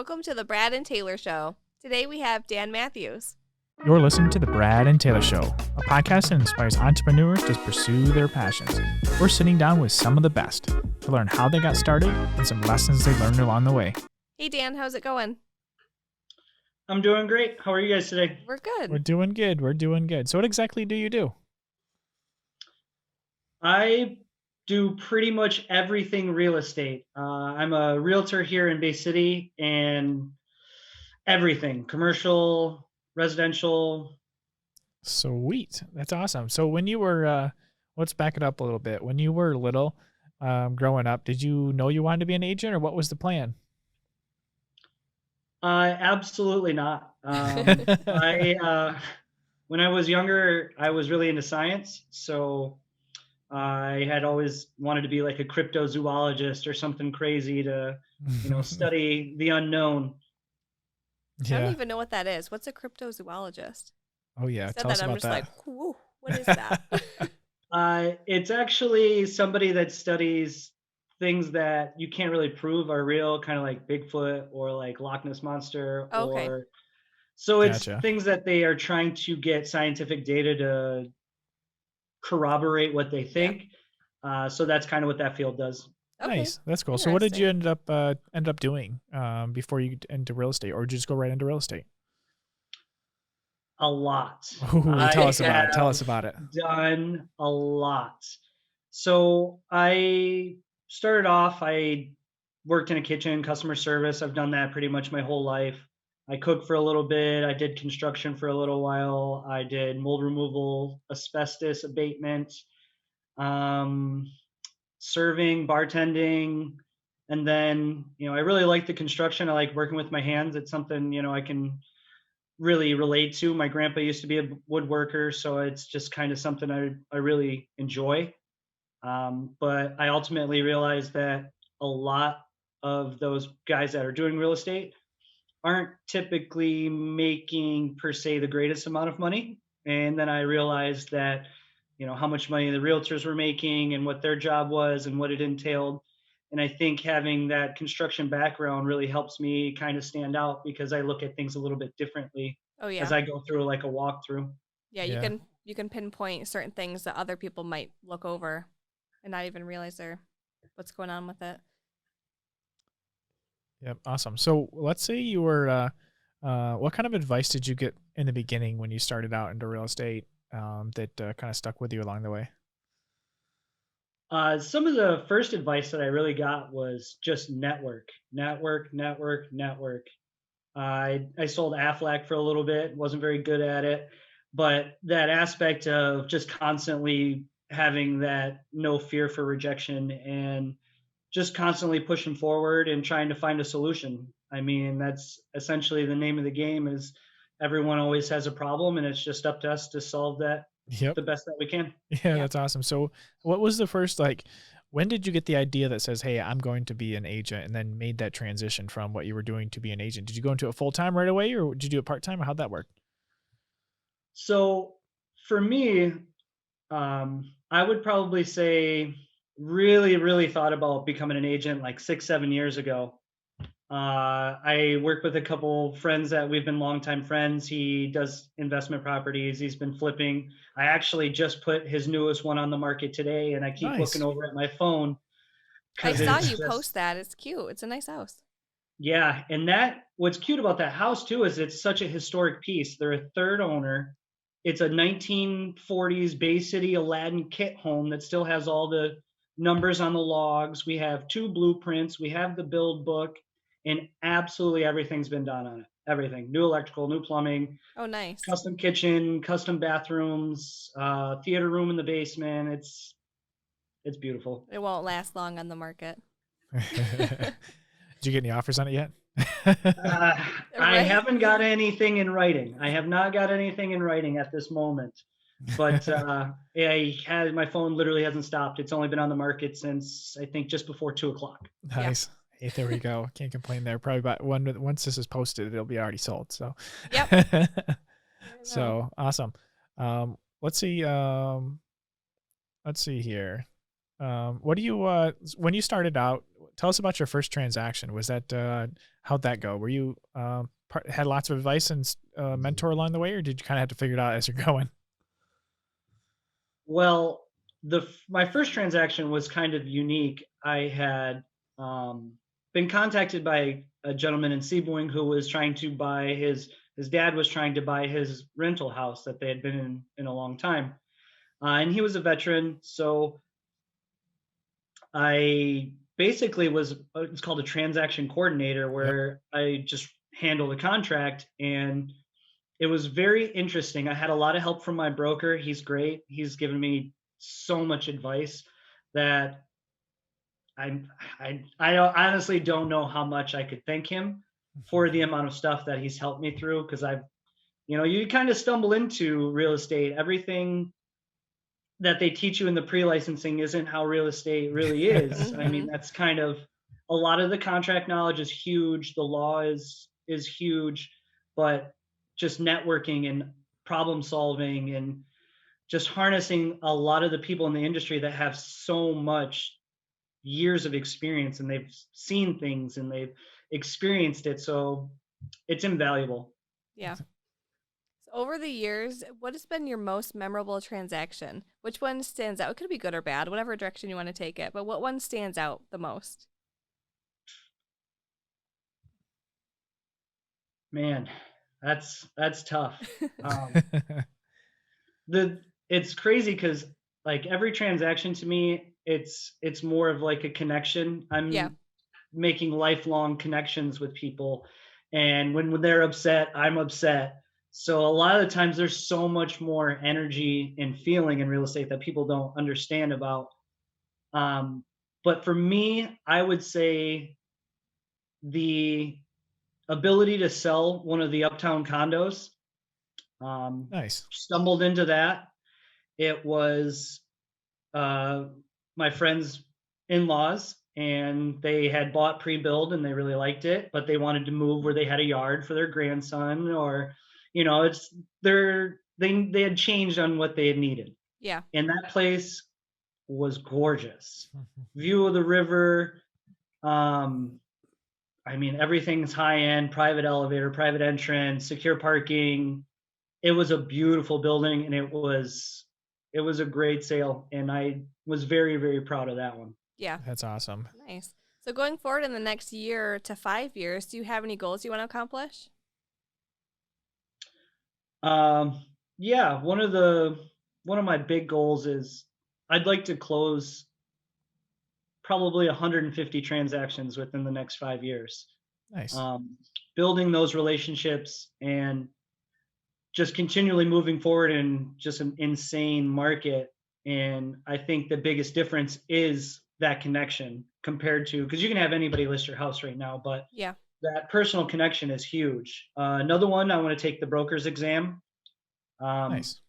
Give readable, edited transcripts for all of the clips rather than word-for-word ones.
Welcome to the Brad and Taylor Show. Today we have Dan Matthews. You're listening to The Brad and Taylor Show, a podcast that inspires entrepreneurs to pursue their passions. We're sitting down with some of the best to learn how they got started and some lessons they learned along the way. Hey Dan, how's it going? I'm doing great. How are you guys today? We're good. We're doing good. So what exactly do you do? I do pretty much everything real estate. I'm a realtor here in Bay City and everything, commercial, residential. Sweet. That's awesome. So when you were, let's back it up a little bit. When you were little, growing up, did you know you wanted to be an agent or what was the plan? Absolutely not. When I was younger, I was really into science. So I had always wanted to be like a cryptozoologist or something crazy to, study the unknown. I don't even know what that is. What's a cryptozoologist? Oh yeah, Said tell that, us I'm about just that. like, whoa, what is that? It's actually somebody that studies things that you can't really prove are real, kind of like Bigfoot or like Loch Ness Monster. Okay. So it's Gotcha. things that they are trying to get scientific data to corroborate what they think. So that's kind of what that field does. Okay. Nice. That's cool. So what did you end up doing before you into real estate, or did you just go right into real estate? A lot. Ooh, tell us about it. Done a lot. So I started off, I worked in a kitchen, customer service. I've done that pretty much my whole life. I cooked for a little bit. I did construction for a little while. I did mold removal, asbestos abatement, serving, bartending. And then, I really like the construction. I like working with my hands. It's something, I can really relate to. My grandpa used to be a woodworker, so it's just kind of something I really enjoy. But I ultimately realized that a lot of those guys that are doing real estate aren't typically making per se the greatest amount of money. And then I realized that, how much money the realtors were making and what their job was and what it entailed. And I think having that construction background really helps me kind of stand out because I look at things a little bit differently as I go through like a walkthrough. Yeah, you can pinpoint certain things that other people might look over and not even realize what's going on with it. Yep, awesome. So let's say you were, what kind of advice did you get in the beginning when you started out into real estate that kind of stuck with you along the way? Some of the first advice that I really got was just network. I sold Aflac for a little bit, wasn't very good at it, but that aspect of just constantly having that no fear for rejection and just constantly pushing forward and trying to find a solution. I mean, that's essentially the name of the game is everyone always has a problem and it's just up to us to solve that the best that we can. Yeah, that's awesome. So what was the first, when did you get the idea that says, hey, I'm going to be an agent, and then made that transition from what you were doing to be an agent? Did you go into it full-time right away, or did you do it part-time, or how'd that work? So for me, I would probably say really, really thought about becoming an agent like 6-7 years ago. I work with a couple friends that we've been longtime friends. He does investment properties. He's been flipping. I actually just put his newest one on the market today, and I keep looking over at my phone. I saw you post that. It's cute. It's a nice house. Yeah, and what's cute about that house too is it's such a historic piece. They're a third owner. It's a 1940s Bay City Aladdin kit home that still has all the numbers on the logs. We have 2 blueprints. We have the build book. And absolutely everything's been done on it. Everything. New electrical, new plumbing. Oh, nice. Custom kitchen, custom bathrooms, theater room in the basement. It's beautiful. It won't last long on the market. Did you get any offers on it yet? I haven't got anything in writing. I have not got anything in writing at this moment. But my phone literally hasn't stopped. It's only been on the market since I think just before 2:00. Nice. Yeah. Hey, there we go. Can't complain there. Probably about once this is posted, it'll be already sold. So, So awesome. Let's see here. What do you when you started out? tell us about your first transaction. Was that how'd that go? Were you had lots of advice and mentor along the way, or did you kind of have to figure it out as you're going? Well, my first transaction was kind of unique. I had um, been contacted by a gentleman in Sebring who was trying to buy his dad was trying to buy his rental house that they had been in a long time, and he was a veteran. So I basically was it's called a transaction coordinator, Yep. where I just handle the contract, and it was very interesting. I had a lot of help from my broker. He's great. He's given me so much advice that I'm I honestly don't know how much I could thank him for the amount of stuff that he's helped me through, because I've you kind of stumble into real estate. Everything that they teach you in the pre-licensing isn't how real estate really is. I mean, Mhm. that's kind of a lot of the contract knowledge is huge. The law is huge, but just networking and problem solving and just harnessing a lot of the people in the industry that have so much years of experience, and they've seen things and they've experienced it. So it's invaluable. Yeah. So over the years, what has been your most memorable transaction? Which one stands out? It could be good or bad, whatever direction you want to take it. But what one stands out the most? Man, that's tough. Um, the it's crazy because like every transaction to me, it's more of like a connection. Yeah. I'm making lifelong connections with people, and when they're upset, I'm upset. So a lot of the times there's so much more energy and feeling in real estate that people don't understand about. um, but for me, I would say the ability to sell one of the uptown condos. um, Nice. Stumbled into that. It was uh, my friend's in-laws, and they had bought pre-build and they really liked it, but they wanted to move where they had a yard for their grandson, or it's they had changed on what they had needed. Yeah. And that place was gorgeous. View of the river. um I mean, everything's high end, private elevator, private entrance, secure parking. It was a beautiful building, and it was a great sale, and I was very, very proud of that one. Yeah. That's awesome. Nice. So going forward in the next year to 5 years, do you have any goals you want to accomplish? Um, yeah, one of my big goals is I'd like to close probably 150 transactions within the next 5 years. Nice. Um, Building those relationships and just continually moving forward in just an insane market. And I think the biggest difference is that connection, compared to, because you can have anybody list your house right now, but Yeah. that personal connection is huge. Another one, I want to take the broker's exam. Um, Nice.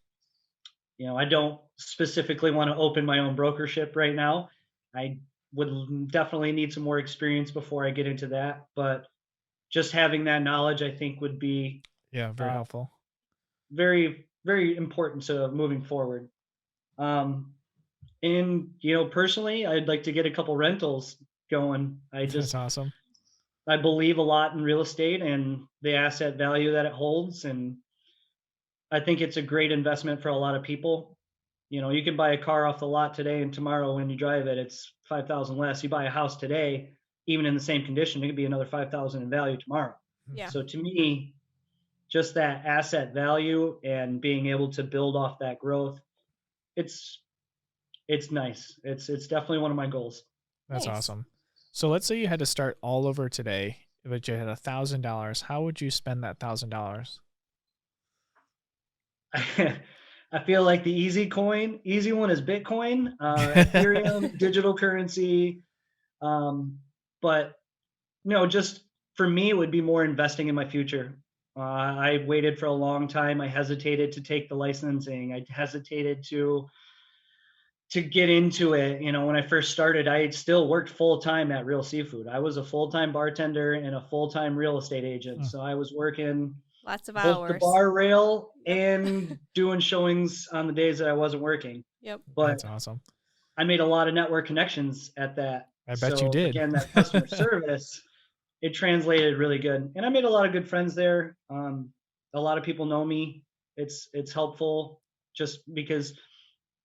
I don't specifically want to open my own brokership right now. I would definitely need some more experience before I get into that, but just having that knowledge, I think, would be Yeah, very uh, helpful. very, very important to moving forward. Um, and personally, I'd like to get a couple rentals going. That's awesome. I believe a lot in real estate and the asset value that it holds, and I think it's a great investment for a lot of people. You can buy a car off the lot today, and tomorrow when you drive it, it's 5,000 less. You buy a house today, even in the same condition, it could be another 5,000 in value tomorrow. Yeah. So to me, just that asset value and being able to build off that growth, it's it's nice. It's definitely one of my goals. That's Nice. awesome. So let's say you had to start all over today, but you had $1,000. How would you spend that $1,000? I feel like the easy one is Bitcoin, Ethereum, digital currency. But just for me, it would be more investing in my future. I waited for a long time. I hesitated to take the licensing. I hesitated to get into it. When I first started, I still worked full time at Real Seafood. I was a full time bartender and a full time real estate agent. Hmm. So I was working Lots of both the hours. bar rail Yep. and doing showings on the days that I wasn't working. Yep. But That's awesome. I made a lot of network connections at that I bet you So did. again, that customer service, it translated really good. And I made a lot of good friends there. A lot of people know me. It's helpful just because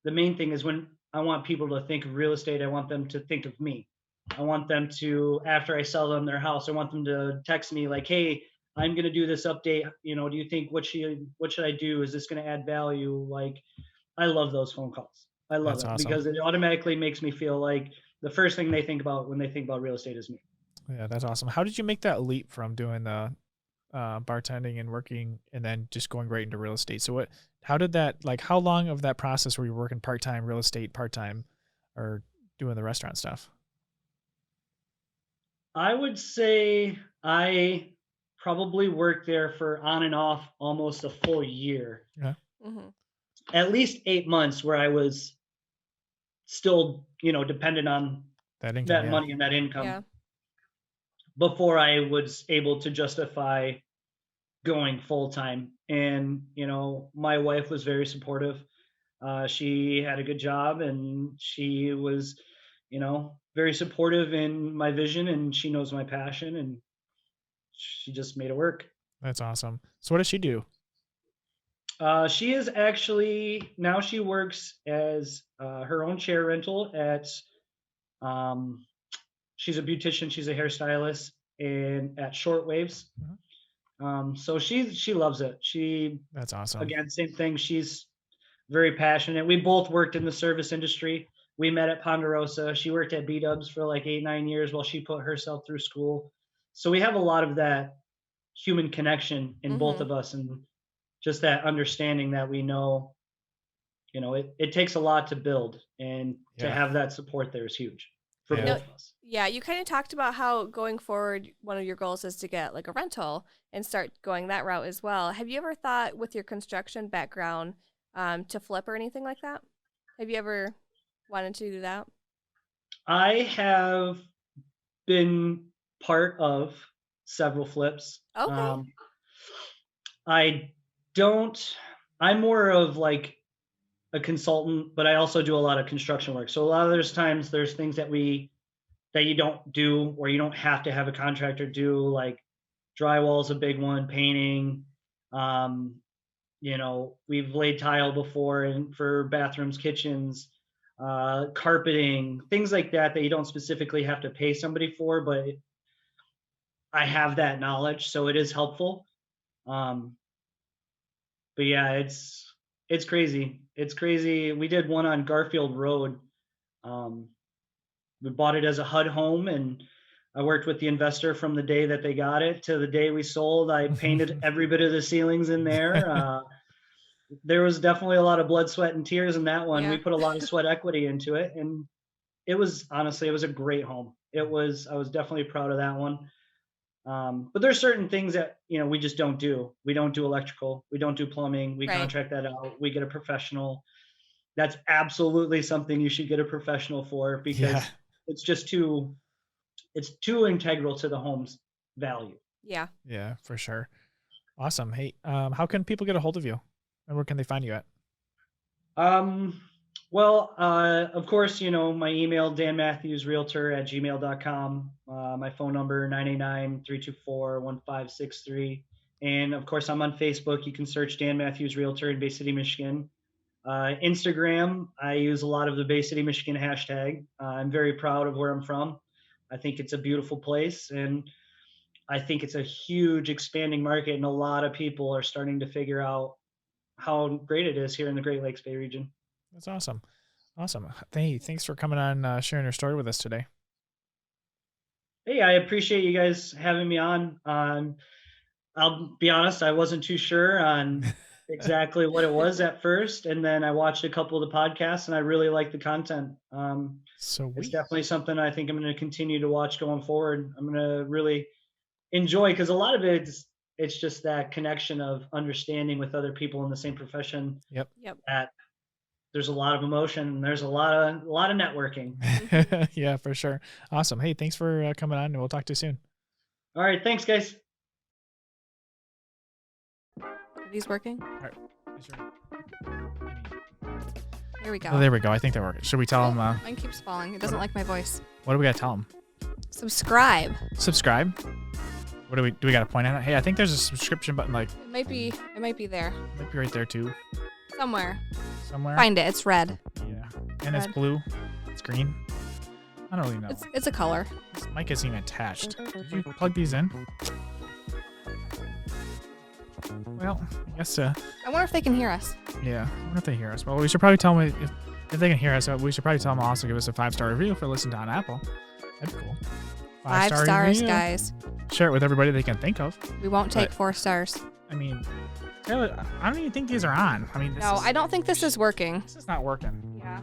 the main thing is when I want people to think of real estate, I want them to think of me. I want them to, after I sell them their house, I want them to text me like, "Hey, I'm going to do this update. Do you think what should I do? Is this going to add value?" Like, I love those phone calls. I love That's it awesome. because it automatically makes me feel like the first thing they think about when they think about real estate is me. Yeah, that's awesome. How did you make that leap from doing the bartending and working and then just going right into real estate? So how did that, like, how long of that process were you working part-time real estate, part-time, or doing the restaurant stuff? I would say I probably worked there for on and off almost a full year, Yeah, Hmm. at least 8 months where I was still, dependent on that income. that Yeah, money and that income Yeah. before I was able to justify going full time. And, my wife was very supportive. She had a good job and she was, very supportive in my vision and she knows my passion and she just made it work. that's awesome. So what does she do? She is actually now she works as her own chair rental at um, she's a beautician, she's a hairstylist and at Shortwaves. Mhm. So she loves it. She That's awesome. again same thing. She's very passionate. We both worked in the service industry. We met at Ponderosa. She worked at B Dubs for like 8 9 years while she put herself through school. So we have a lot of that human connection in both Hmm. of us and just that understanding that we know it takes a lot to build and to Yeah, have that support there is huge for yeah, No, both of us. yeah, you kind of talked about how going forward, one of your goals is to get like a rental and start going that route as well. Have you ever thought with your construction background to flip or anything like that? Have you ever wanted to do that? I have been part of several flips. Okay. I don't, I'm more of like a consultant, but I also do a lot of construction work. So a lot of there's things that you don't do or you don't have to have a contractor do, like drywall's a big one, painting. Um, we've laid tile before and for bathrooms, kitchens, carpeting, things like that you don't specifically have to pay somebody for, but I have that knowledge, so it is helpful. Um, but yeah, it's crazy. It's crazy. We did one on Garfield Road. Um, we bought it as a HUD home, and I worked with the investor from the day that they got it to the day we sold. I painted every bit of the ceilings in there. There was definitely a lot of blood, sweat, and tears in that one. We Yeah. put a lot of sweat equity into it, and it was a great home. I was definitely proud of that one. But there's certain things that we just don't do. We don't do electrical. We don't do plumbing. We Right. contract that out. We get a professional. That's absolutely something you should get a professional for yeah, because it's just too it's too integral to the home's value. Yeah. yeah, for sure. Awesome. Hey, how can people get a hold of you, and where can they find you at? Um, well, of course, my email, danmatthewsrealtor@gmail.com. My phone number, 989-324-1563. And of course, I'm on Facebook. You can search Dan Matthews Realtor in Bay City, Michigan. Instagram, I use a lot of the Bay City, Michigan hashtag. I'm very proud of where I'm from. I think it's a beautiful place. And I think it's a huge expanding market. And a lot of people are starting to figure out how great it is here in the Great Lakes Bay region. That's awesome. Awesome. Hey, thanks for coming on, sharing your story with us today. Hey, I appreciate you guys having me on. I'll be honest, I wasn't too sure on exactly what it was at first, and then I watched a couple of the podcasts, and I really like the content. So It's we, definitely something I think I'm going to continue to watch going forward. I'm going to really enjoy because a lot of it's just that connection of understanding with other people in the same profession. yep. Yep. That there's a lot of emotion, and there's a lot of networking. Hmm. yeah, for sure. Awesome. Hey, thanks for coming on, and we'll talk to you soon. All right, thanks, guys. Are these working? All right. Is your- Here we go. Oh, there we go. I think that worked. Should we tell them? Mine keeps falling. It doesn't like my voice. What do we gotta tell them? Subscribe. Subscribe. What do we got to point at it? Hey, I think there's a subscription button. Like It might be there. might be right there too, Somewhere. somewhere. Find it. It's red. Yeah, and it's Red. blue. It's green. I don't really know. It's a color. This mic isn't even attached. Did you plug these in? Well, I guess. I wonder if they can hear us. Yeah. I wonder if they hear us. Well, we should probably tell them if they can hear us. We should probably tell them also give us a 5-star review for listening to on Apple. That'd be cool. 5 5-star stars, review. guys. Share it with everybody they can think of. We won't take But- 4 stars. I mean, Taylor, I don't even think these are on. I mean, No, I don't think this is working. This is not working. Yeah.